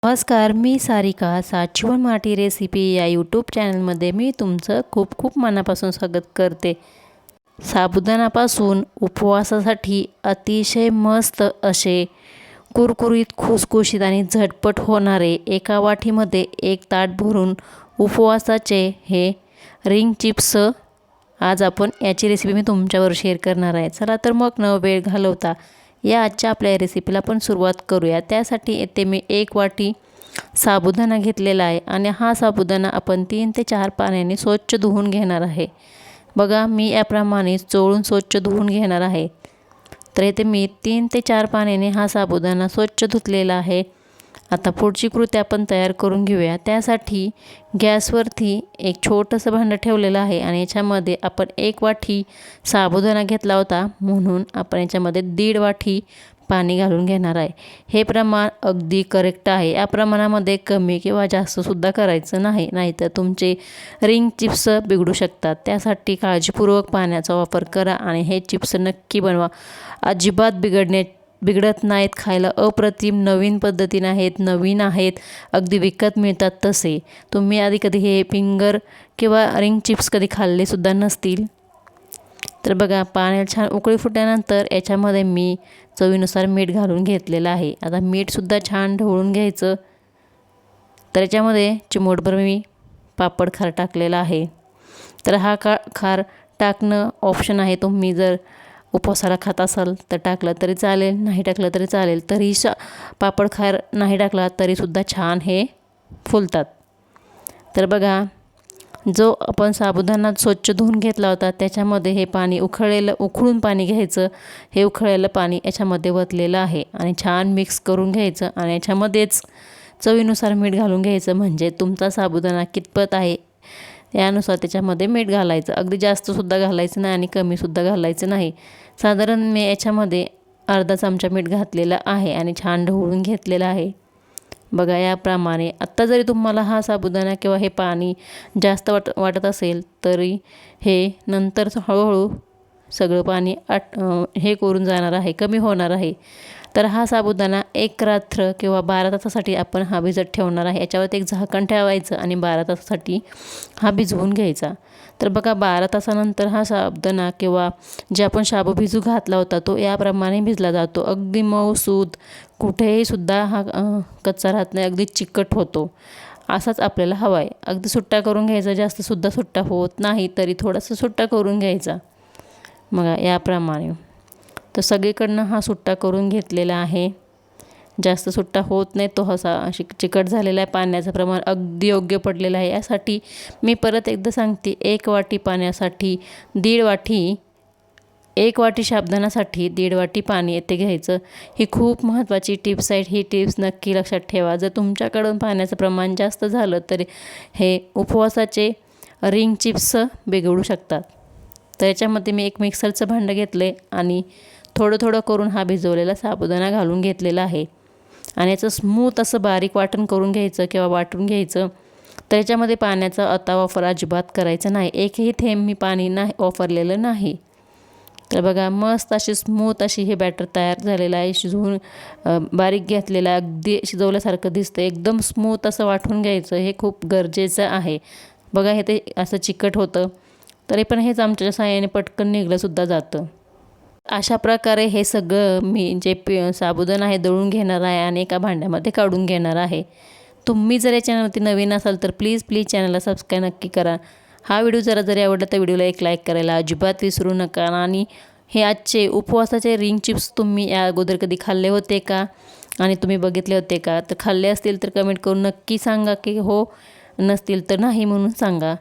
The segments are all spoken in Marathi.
नमस्कार, मी सारिका साचवण माटी रेसिपी या यूट्यूब चॅनलमध्ये मी तुमचं खूप खूप मनापासून स्वागत करते। साबुदाण्यापासून उपवासासाठी अतिशय मस्त असे कुरकुरीत खुसखुशीत आणि झटपट होणारे एका वाटीमध्ये एक ताट भरून उपवासाचे हे रिंग चिप्स आज आपण याची रेसिपी मी तुमच्यावर शेअर करणार आहे। चला तर मग न वेळ घालवता या आजच्या आपल्या रेसिपीला पण सुरुवात करूया। त्यासाठी येथे मी एक वाटी साबुदाणा घेतलेला आहे आणि हा साबुदाणा आपण 3 ते 4 पाण्याने स्वच्छ धुवून घेणार आहे। बघा मी याप्रमाणे चोळून स्वच्छ धुवून घेणार आहे। तर इथे मी 3 ते 4 पाण्याने हा साबुदाणा स्वच्छ धुतलेला आहे। आता पुढची कृती आपण तयार करून घेऊया। त्यासाठी गॅसवरती एक छोटंसं भांडं ठेवलेलं आहे आणि याच्यामध्ये आपण 1 वाटी साबुदाणा घेतला होता, म्हणून आपण याच्यामध्ये 1.5 वाटी पाणी घालून घेणार आहे। हे प्रमाण अगदी करेक्ट आहे। या प्रमाणामध्ये कमी किंवा जास्त सुद्धा करायचं नाही, नाहीतर तुमचे रिंग चिप्स बिघडू शकतात। त्यासाठी काळजीपूर्वक पाण्याचा वापर करा आणि हे चिप्स नक्की बनवा। अजिबात बिघडत नाहीत, खायला अप्रतिम नवीन पद्धतीने आहेत, नवीन आहेत, अगदी विकत मिळतात तसे। तुम्ही आधी कधी हे फिंगर किंवा रिंग चिप्स कधी खाल्ले सुद्धा नसतील। तर बघा पाण्याला छान उकळी फुटल्यानंतर याच्यामध्ये मी चवीनुसार मीठ घालून घेतलेलं आहे। आता मीठ सुद्धा छान ढवळून घ्यायचं। तर याच्यामध्ये चिमूटभर मी पापड खार टाकलेला आहे। तर हा खार टाकणं ऑप्शन आहे, तुम्ही जर उपवासाला खात असाल तर टाकलं तरी चालेल, नाही टाकलं तरी चालेल। तरी पापड खार नाही टाकला तरी सुद्धा छान हे फुलतात। तर बघा जो आपण साबुदाणा स्वच्छ धुवून घेतला होता त्याच्यामध्ये हे पाणी उकळून पाणी घ्यायचं। हे उकळलेलं पाणी याच्यामध्ये वतलेलं आहे आणि छान मिक्स करून घ्यायचं आणि याच्यामध्येच चवीनुसार मीठ घालून घ्यायचं। म्हणजे तुमचा साबुदाणा कितपत आहे यानुसार त्याच्यामध्ये मीठ घालायचं। अगदी जास्त सुद्धा घालायचं नाही आणि कमी सुद्धा घालायचं नाही। साधारण मी याच्यामध्ये अर्धा चमचा मीठ घातलेला आहे आणि छान ढवळून घेतलेलं आहे। बघा याप्रमाणे आत्ता जरी तुम्हाला हा साबुदाणा किंवा हे पाणी जास्त वाटत असेल तरी हे नंतर हळूहळू सगळं पाणी हे करून जाणार आहे, कमी होणार आहे। तर हा साबुदाणा 1 रात्र किंवा 12 तासासाठी आपण हा भिजत ठेवणार आहे। याच्यावर एक झाकण ठेवायचं आणि 12 तासासाठी हा भिजवून घ्यायचा। तर बघा 12 तासानंतर हा साबुदाणा किंवा जे आपण शाबू भिजू घातला होता तो याप्रमाणे भिजला जातो। अगदी मऊसूद, कुठेही सुद्धा हा कच्चा राहत नाही, अगदी चिकट होतो। असाच आपल्याला हवा आहे। अगदी सुट्टा करून घ्यायचा, जास्त सुद्धा सुट्टा होत नाही, तरी थोडासा सुट्टा करून घ्यायचा। मग याप्रमाणे तर सगळीकडनं हा सुट्टा करून घेतलेला आहे। जास्त सुट्टा होत नाही, तो असा चिकट झालेला आहे। पाण्याचं प्रमाण अगदी योग्य पडलेलं आहे। यासाठी मी परत एकदा सांगते, 1 वाटी पाण्यासाठी 1.5 वाटी 1 वाटी साबुदाण्यासाठी 1.5 वाटी पाणी येथे घ्यायचं। ही खूप महत्त्वाची टिप्स आहे। ही टिप्स नक्की लक्षात ठेवा। जर तुमच्याकडून पाण्याचं प्रमाण जास्त झालं तर हे उपवासाचे रिंग चिप्स बिघडू शकतात। तर याच्यामध्ये मी एक मिक्सरचं भांडं घेतलं आणि थोडं थोडं करून हा भिजवलेला साबुदाणा घालून घेतलेला आहे आणि याचं स्मूथ असं बारीक वाटण करून घ्यायचं किंवा वाटून घ्यायचं। तर याच्यामध्ये पाण्याचा आता वापर अजिबात करायचा नाही, एकही थेंब मी पाणी नाही वापरलेलं नाही। तर बघा मस्त अशी स्मूथ अशी हे बॅटर तयार झालेलं आहे। शिजवून बारीक घेतलेलं आहे, अगदी शिजवल्यासारखं दिसतं। एकदम स्मूथ असं वाटून घ्यायचं, हे खूप गरजेचं आहे। बघा हे ते असं चिकट होतं तरी पण हे चमच्याच्या साहाय्याने पटकन निघलं सुद्धा जातं। अशा प्रकारे हे सगळं मी जे साबुदाणा आहे दळून घेणार आहे आणि एका भांड्यामध्ये काढून घेणार आहे। तुम्ही जर या चॅनलवरती नवीन असाल तर प्लीज चॅनलला सबस्क्राईब नक्की करा। हा व्हिडिओ जरी आवडला तर व्हिडिओला एक लाईक करायला अजिबात विसरू नका। आणि हे आजचे उपवासाचे रिंग चिप्स तुम्ही या अगोदर कधी खाल्ले होते का आणि तुम्ही बघितले होते का? तर खाल्ले असतील तर कमेंट करून नक्की सांगा की हो, नसतील तर नाही म्हणून सांगा।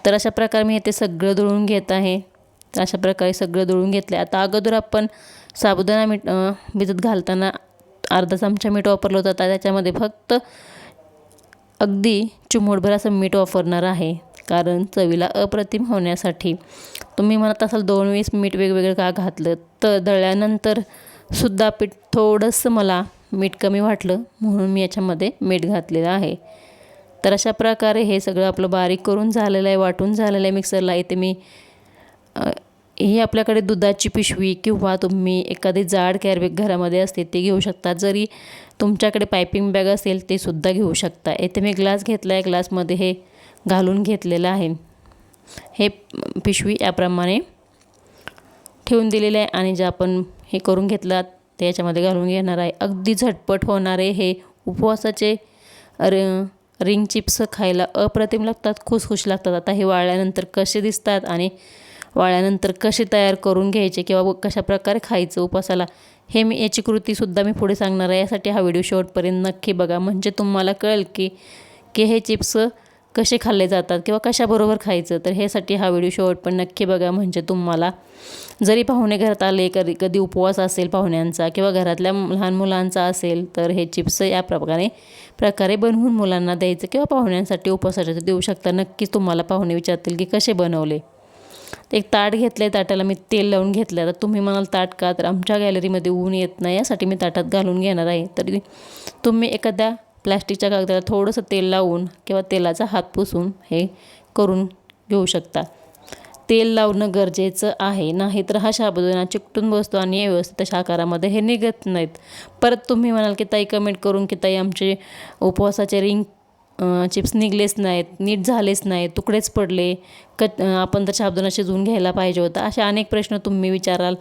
तर अशा प्रकारे मी ते सगळं दळून घेत आहे। तर अशा प्रकारे सगळं दळून घेतलं। आता अगोदर आपण साबुदाणा भिजत घालताना अर्धा चमचा मीठ वापरलं होतं, त्याच्यामध्ये फक्त अगदी चिमूटभर असं मीठ वापरणार आहे, कारण चवीला अप्रतिम होण्यासाठी। तुम्ही म्हणत असाल 2 वेळेस मीठ वेगवेगळं का घातलं, तर दळल्यानंतर सुद्धा पीठ थोडंसं मला मीठ कमी वाटलं म्हणून मी याच्यामध्ये मीठ घातलेलं आहे। तर अशा प्रकारे हे सगळं आपलं बारीक करून झालेलं आहे, वाटून झालेलं आहे मिक्सरला। इथे मी ही आपल्याकडे दुधाची पिशवी किंवा तुम्ही एखादी जाड कॅरीबॅग घरामध्ये असते ते घेऊ शकता. जरी तुमच्याकडे पायपिंग बॅग असेल ते सुद्धा घेऊ शकता. येथे मी ग्लास घेतला आहे, ग्लासमध्ये हे घालून घेतलेलं आहे. हे पिशवी याप्रमाणे ठेवून दिलेले आहे आणि जे आपण हे करून घेतलं ते याच्यामध्ये घालून घेणार आहे. अगदी झटपट होणारे हे उपवासाचे रिंग चिप्स खायला अप्रतिम लागतात, खुसखुश लागतात. आता हे वाळल्यानंतर कसे दिसतात आणि वाळल्यानंतर कसे तयार करून घ्यायचे किंवा कशा प्रकारे खायचं उपवासाला, हे याची कृतीसुद्धा मी पुढे सांगणार आहे. यासाठी हा व्हिडिओ शेवटपर्यंत नक्की बघा, म्हणजे तुम्हाला कळेल की हे चिप्स कसे खाल्ले जातात किंवा कशाबरोबर खायचं. तर ह्यासाठी हा व्हिडिओ शेवटपर्यंत नक्की बघा, म्हणजे तुम्हाला जरी पाहुणे घरात आले, कधी उपवास असेल पाहुण्यांचा किंवा घरातल्या लहान मुलांचा असेल, तर हे चिप्स या प्रकारे बनवून मुलांना द्यायचं किंवा पाहुण्यांसाठी उपवासासाठी देऊ शकता. नक्कीच तुम्हाला पाहुणे विचारतील की कसे बनवले. एक ताट घेतलं आहे, ताटाला मी तेल लावून घेतलं. तर तुम्ही म्हणाल ताट का, तर आमच्या गॅलरीमध्ये ऊन येत नाही यासाठी मी ताटात घालून घेणार आहे. तरी तुम्ही एखाद्या प्लॅस्टिकच्या कागदाला थोडंसं तेल लावून किंवा तेलाचा हात पुसून हे करून घेऊ शकता. तेल लावणं गरजेचं आहे, नाहीतर हा साबुदाणा चिकटून बसतो आणि व्यवस्थित अशा आकारामध्ये हे निघत नाहीत. परत तुम्ही म्हणाल की ताई कमेंट करून की ताई आमचे उपवासाचे रिंग चिप्स निघलेच नाहीत, नीट झालेच नाहीत, तुकडेच पडले, आपण तर साबुदाणा शिजवून घ्यायला पाहिजे होता, असे अनेक प्रश्न तुम्ही विचाराल.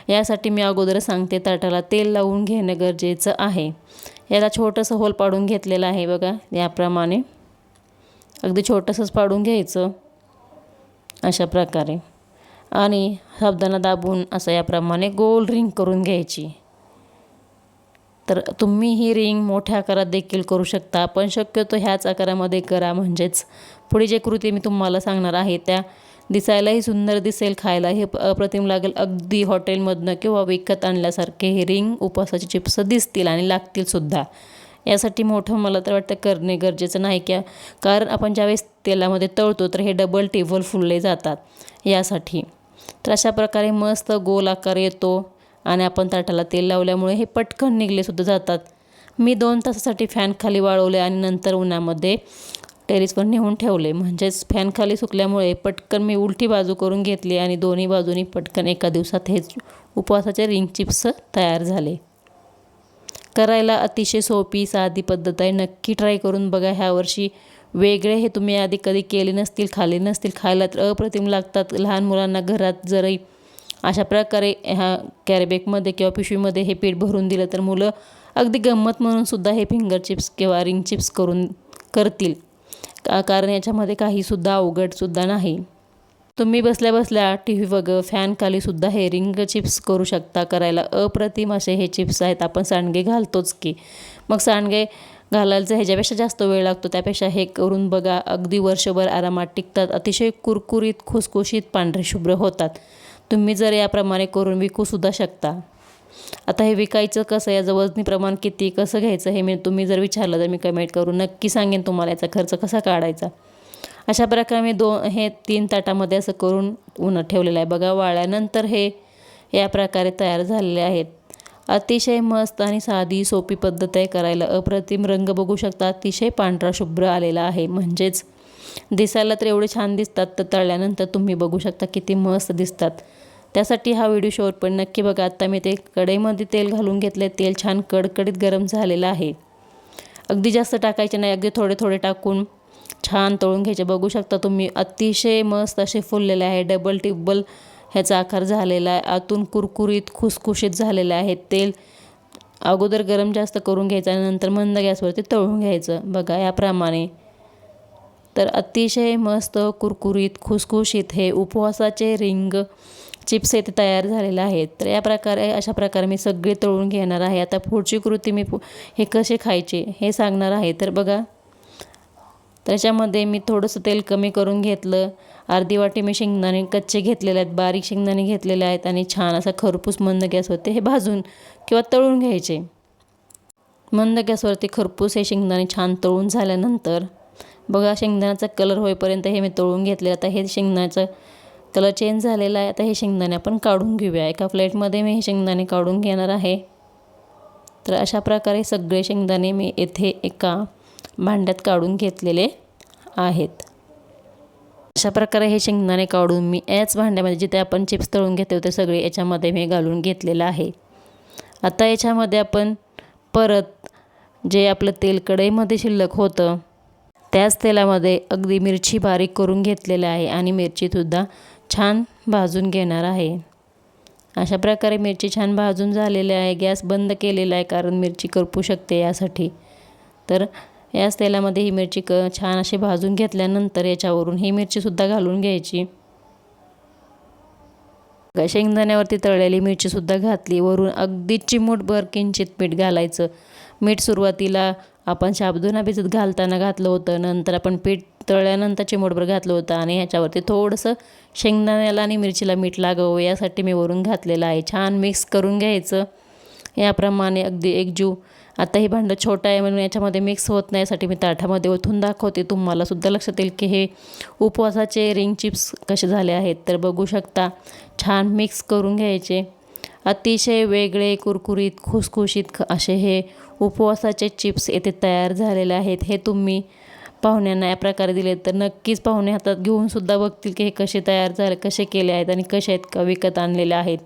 यासाठी मी अगोदरच सांगते, ताटाला तेल लावून घेणं गरजेचं आहे. याला छोटंसं होल पाडून घेतलेलं आहे बघा, याप्रमाणे अगदी छोटंसंच पाडून घ्यायचं अशा प्रकारे आणि साबुदाणा दाबून असं याप्रमाणे गोल रिंग करून घ्यायची. तर तुम्ही ही रिंग मोठ्या आकारात देखील करू शकता, पण शक्यतो ह्याच आकारामध्ये करा, म्हणजेच पुढे जे कृती मी तुम्हाला सांगणार आहे त्या दिसायलाही सुंदर दिसेल, खायलाही अप्रतिम लागेल. अगदी हॉटेलमधनं किंवा विकत आणल्यासारखे हे रिंग उपवासाचे चिप्स दिसतील आणि लागतील सुद्धा. यासाठी मोठं मला तर वाटतं करणे गरजेचं नाही, कारण आपण ज्यावेळेस तेलामध्ये तळतो तर हे डबल टेबल फुलले जातात यासाठी. तर अशा प्रकारे मस्त गोल आकार येतो आणि आपण ताटाला तेल लावल्यामुळे हे पटकन निघले सुद्धा जातात. मी 2 तासासाठी फॅन खाली वाळवले आणि नंतर उन्हामध्ये टेरेसवर नेऊन ठेवले, म्हणजेच फॅन खाली सुकल्यामुळे पटकन मी उलटी बाजू करून घेतली आणि दोन्ही बाजूनी पटकन एका दिवसात हे उपवासाचे रिंग चिप्स तयार झाले. करायला अतिशय सोपी साधी पद्धत आहे, नक्की ट्राय करून बघा. ह्या वर्षी वेगळे हे तुम्ही आधी कधी केले नसतील, खाल्ले नसतील, खायला तर अप्रतिम लागतात. लहान मुलांना घरात जरी अशा प्रकारे ह्या कॅरीबॅगमध्ये किंवा पिशवीमध्ये हे पीठ भरून दिलं तर मुलं अगदी गंमत म्हणून सुद्धा हे फिंगर चिप्स किंवा रिंग चिप्स करतील, कारण याच्यामध्ये काहीसुद्धा अवघडसुद्धा नाही. तुम्ही बसल्या बसल्या TV बघत फॅन खालीसुद्धा हे रिंग चिप्स करू शकता. करायला अप्रतिम असे हे चिप्स आहेत. आपण सांडगे घालतोच की, मग सांडगे घालायचं ह्याच्यापेक्षा जास्त वेळ लागतो, त्यापेक्षा हे करून बघा. अगदी वर्षभर आरामात टिकतात, अतिशय कुरकुरीत, खुसखुशीत, पांढरे शुभ्र होतात. तुम्ही जर याप्रमाणे करून विकूसुद्धा शकता. आता हे विकायचं कसं, याचं वजनी प्रमाण किती, कसं घ्यायचं हे तुम्ही जर विचारलं तर मी कमेंट करून नक्की सांगेन तुम्हाला याचा खर्च कसा काढायचा. अशा प्रकारे मी हे 3 ताटामध्ये असं करून उन्हात ठेवलेलं आहे बघा. वाळल्यानंतर हे या प्रकारे तयार झालेले आहेत. अतिशय मस्त आणि साधी सोपी पद्धत आहे करायला. अप्रतिम रंग बघू शकता, अतिशय पांढरा शुभ्र आलेला आहे, म्हणजेच दिसायला तर एवढे छान दिसतात, तर तळल्यानंतर तुम्ही बघू शकता किती मस्त दिसतात. त्यासाठी हा व्हिडिओ शेवटपर्यंत नक्की बघा. आता मी ते कढईमध्ये तेल घालून घेतले, तेल छान कडकडीत गरम झालेलं आहे. अगदी जास्त टाकायचे नाही, अगदी थोडे थोडे टाकून छान तळून घ्यायचे. बघू शकता तुम्ही अतिशय मस्त असे फुललेले आहे, डबल टिबल ह्याचा आकार झालेला आहे, आतून कुरकुरीत खुसखुशीत झालेले आहे. तेल अगोदर गरम जास्त करून घ्यायचं आणि नंतर मंद गॅसवरती तळून घ्यायचं बघा याप्रमाणे. तर अतिशय मस्त कुरकुरीत खुसखुशीत हे उपवासाचे रिंग चिप्स ते तयार झालेले आहेत. तर अशा प्रकारे मी सगळे तळून घेणार आहे. आता पुढची कृती मी हे कसे खायचे हे सांगणार आहे. तर बघा, त्याच्यामध्ये मी थोडंसं तेल कमी करून घेतलं. अर्धी वाटी मी शेंगदाणे कच्चे घेतलेले आहेत, बारीक शेंगदाणे घेतलेले आहेत आणि छान असा खरपूस मंद गॅसवरती हे भाजून किंवा तळून घ्यायचे. मंद गॅसवरती खरपूस हे शेंगदाणे छान तळून झाल्यानंतर बघा, शेंगदाण्याचा कलर होईपर्यंत हे मी तळून घेतले. आता हे शेंगदाण्याचं कलर चेंज झालेला आहे. आता हे शेंगदाणे आपण काढून घेऊया. एका प्लेटमध्ये मी हे शेंगदाणे काढून घेणार आहे. तर अशा प्रकारे सगळे शेंगदाणे मी येथे एका भांड्यात काढून घेतलेले आहेत. अशा प्रकारे हे शेंगदाणे काढून मी याच भांड्यामध्ये जिथे आपण चिप्स तळून घेतले होते सगळे याच्यामध्ये मी घालून घेतलेलं आहे। आता याच्यामध्ये आपण परत जे आपलं तेल कढईमध्ये शिल्लक होतं त्याच तेलामध्ये अगदी मिरची बारीक करून घेतलेलं आहे आणि मिरचीसुद्धा छान भाजून घेणार आहे। अशा प्रकारे मिरची छान भाजून झालेली आहे। गॅस बंद केलेला आहे कारण मिरची करपू शकते यासाठी। तर याच तेलामध्ये ही मिरची छान अशी भाजून घेतल्यानंतर याच्यावरून ही मिरचीसुद्धा घालून घ्यायची। शेंगदाण्यावरती तळलेली मिरचीसुद्धा घातली। वरून अगदी चिमूटभर किंचित मीठ घालायचं। मीठ सुरुवातीला आपण साबुदाणा भिजत घालताना घातलं होतं, नंतर आपण पीठ तळल्यानंतर चिमूटभर घातलं होतं आणि ह्याच्यावरती थोडंसं शेंगदाण्याला आणि मिरचीला मीठ लागावं यासाठी मी वरून घातलेलं आहे। छान मिक्स करून घ्यायचं याप्रमाणे अगदी एकजीव। आता हे भांडं छोटं आहे म्हणून याच्यामध्ये मिक्स होत नाही यासाठी मी ताटामध्ये ओतून दाखवते। तुम्हाला सुद्धा लक्षात येईल की हे उपवासाचे रिंग चिप्स कसे झाले आहेत। तर बघू शकता छान मिक्स करून घ्यायचे। अतिशय वेगळे कुरकुरीत खुसखुशीत असे हे उपवासाचे चिप्स येथे तयार झालेले आहेत। हे तुम्ही पाहुण्यांना या प्रकारे दिले तर नक्कीच पाहुणे हातात घेऊन सुद्धा बघतील की हे कसे तयार झाले, कसे केले आहेत आणि कसे आहेत का विकत आणलेले आहेत।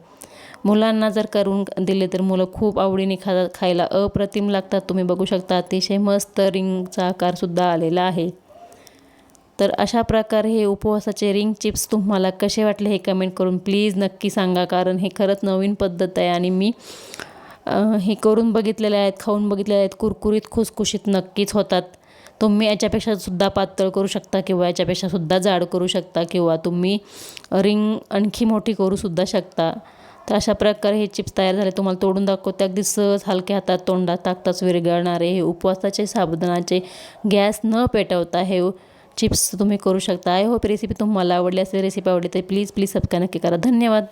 मुलांना जर करून दिले तर मुलं खूप आवडीने खायला अप्रतिम लागतात। तुम्ही बघू शकता अतिशय मस्त रिंगचा आकारसुद्धा आलेला आहे। तर अशा प्रकारे हे उपवासाचे रिंग चिप्स तुम्हाला कसे वाटले हे कमेंट करून प्लीज नक्की सांगा, कारण हे खरंच नवीन पद्धत आहे आणि मी हे करून बघितलेले आहेत, खाऊन बघितलेले आहेत। कुरकुरीत खुसखुशीत नक्कीच होतात। तुम्ही याच्यापेक्षा सुद्धा पातळ करू शकता किंवा याच्यापेक्षा सुद्धा जाड करू शकता किंवा तुम्ही रिंग आणखी मोठी करू सुद्धा शकता। तर अशा प्रकारे हे चिप्स तयार झाले। तुम्हाला तोडून दाखवते अगदी सहज हलक्या हातात तोंडात टाकताच विरघळणारे हे उपवासाचे साबुदाण्याचे गॅस न पेटवता हे चिप्स तुम्ही करू शकता। आय होप रेसिपी तुम्हाला आवडली असेल। रेसिपी आवडली तर प्लीज सबस्क्राईब नक्की करा। धन्यवाद।